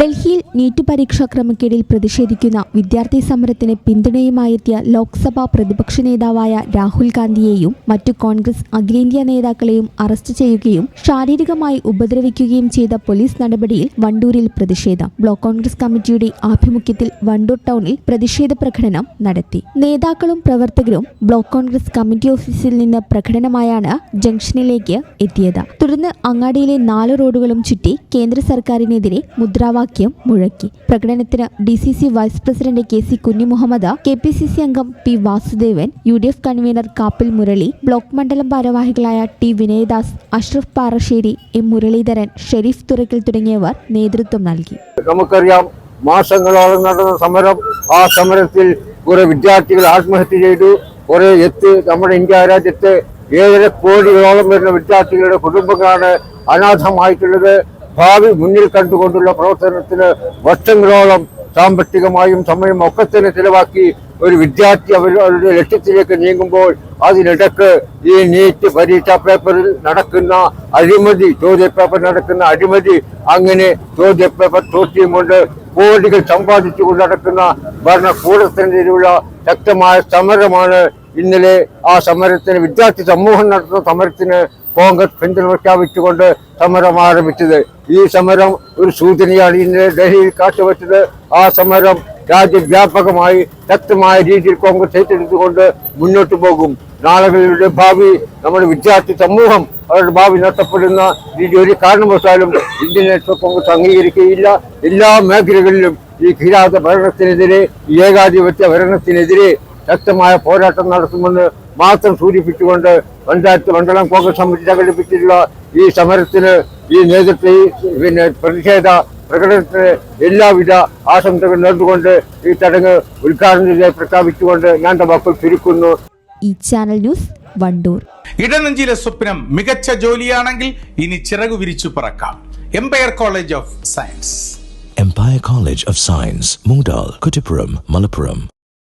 ഡൽഹിയിൽ നീറ്റ് പരീക്ഷാ ക്രമക്കേടിൽ പ്രതിഷേധിക്കുന്ന വിദ്യാർത്ഥി സമരത്തിന് പിന്തുണയുമായെത്തിയ ലോക്സഭാ പ്രതിപക്ഷ നേതാവായ രാഹുൽ ഗാന്ധിയെയും മറ്റു കോൺഗ്രസ് അഖിലേന്ത്യാ നേതാക്കളെയും അറസ്റ്റ് ചെയ്യുകയും ശാരീരികമായി ഉപദ്രവിക്കുകയും ചെയ്ത പോലീസ് നടപടിയിൽ വണ്ടൂരിൽ പ്രതിഷേധം. ബ്ലോക്ക് കോൺഗ്രസ് കമ്മിറ്റിയുടെ ആഭിമുഖ്യത്തിൽ വണ്ടൂർ ടൗണിൽ പ്രതിഷേധ പ്രകടനം നടത്തി. നേതാക്കളും പ്രവർത്തകരും ബ്ലോക്ക് കോൺഗ്രസ് കമ്മിറ്റി ഓഫീസിൽ നിന്ന് പ്രകടനമായാണ് ജംഗ്ഷനിലേക്ക് എത്തിയത്. തുടർന്ന് അങ്ങാടിയിലെ 4 റോഡുകളും ചുറ്റി കേന്ദ്ര സർക്കാരിനെതിരെ മുദ്രാവാക്യം മുഴക്കി. പ്രകടനത്തിന് DCC vice president KC Kunhimuhammad, KPCC അംഗം P Vasudevan, UDF convener Kappil Murali, block മണ്ഡലം ഭാരവാഹികളായ T വിനയദാസ്, അഷ്റഫ് പാറശ്ശേരി, M മുരളീധരൻ, ഷെരീഫ് തുറക്കൽ തുടങ്ങിയവർ നേതൃത്വം നൽകി. നമുക്കറിയാം, മാസങ്ങളോളം നടന്ന സമരം. ആ സമരത്തിൽ കുറെ വിദ്യാർത്ഥികൾ ആത്മഹത്യ ചെയ്തു. കുറെ നമ്മുടെ ഇന്ത്യ രാജ്യത്ത് 7 കോടിയോളം വരുന്ന വിദ്യാർത്ഥികളുടെ കുടുംബങ്ങളാണ് അനാഥമായിട്ടുള്ളത്. ഭാവി മുന്നിൽ കണ്ടുകൊണ്ടുള്ള പ്രവർത്തനത്തിന് വർഷങ്ങളോളം സാമ്പത്തികമായും സമയം ഒക്കെ തന്നെ ചിലവാക്കി ഒരു വിദ്യാർത്ഥി അവരുടെ ലക്ഷ്യത്തിലേക്ക് നീങ്ങുമ്പോൾ അതിനിടക്ക് ഈ നീറ്റ് പരീക്ഷാ പേപ്പറിൽ നടക്കുന്ന അഴിമതി, ചോദ്യപേപ്പർ നടക്കുന്ന അഴിമതി, അങ്ങനെ ചോദ്യപേപ്പർ തോറ്റിയും കൊണ്ട് കോടികൾ സമ്പാദിച്ചുകൊണ്ട് നടക്കുന്ന ഭരണകൂടത്തിനെതിരെയുള്ള ശക്തമായ സമരമാണ് ഇന്നലെ. ആ സമരത്തിന്, വിദ്യാർത്ഥി സമൂഹം നടത്തുന്ന സമരത്തിന് കോൺഗ്രസ് പിന്തുണ പ്രഖ്യാപിച്ചുകൊണ്ട് സമരം ആരംഭിച്ചത്. ഈ സമരം ഒരു സൂചനയാണ് ഇന്നലെ ഡൽഹിയിൽ കാഴ്ചവെച്ചത്. ആ സമരം രാജ്യവ്യാപകമായി ശക്തമായ രീതിയിൽ കോൺഗ്രസ് ഏറ്റെടുത്തുകൊണ്ട് മുന്നോട്ട് പോകും. നാളുകളുടെ ഭാവി, നമ്മുടെ വിദ്യാർത്ഥി സമൂഹം അവരുടെ ഭാവി നഷ്ടപ്പെടുന്ന രീതി ഒരു കാരണവശാലും ഇന്ത്യൻ നാഷണൽ കോൺഗ്രസ് അംഗീകരിക്കുകയില്ല. എല്ലാ മേഖലകളിലും ഈ കിരാത ഭരണത്തിനെതിരെ, ഈ ഏകാധിപത്യ ഭരണത്തിനെതിരെ ശക്തമായ പോരാട്ടം നടത്തുമെന്ന് മാത്രം സൂചിപ്പിച്ചുകൊണ്ട് പഞ്ചായത്ത് മണ്ഡലം കോൺഗ്രസ് സമിതി സംഘടിപ്പിച്ചിട്ടുള്ള ഈ സമരത്തിന്, ഈ നേതൃത്വ പ്രതിഷേധ പ്രകടനത്തിന് എല്ലാവിധ ആശംസകൾ നേർന്നുകൊണ്ട് ഈ ചടങ്ങ് ഉദ്ഘാടനം പ്രഖ്യാപിച്ചുകൊണ്ട് ഞാൻ വാക്കുകൾ ചുരുക്കുന്നു. ഈ ചാനൽ ന്യൂസ് വണ്ടൂർ. ഇടനെഞ്ചിലെ സ്വപ്നം മികച്ച ജോലിയാണെങ്കിൽ ഇനി ചിറകു വിരിച്ചു പറക്കാം. Empire College of Science. Empire College of Science, Moondal, Kuttipuram, Malappuram.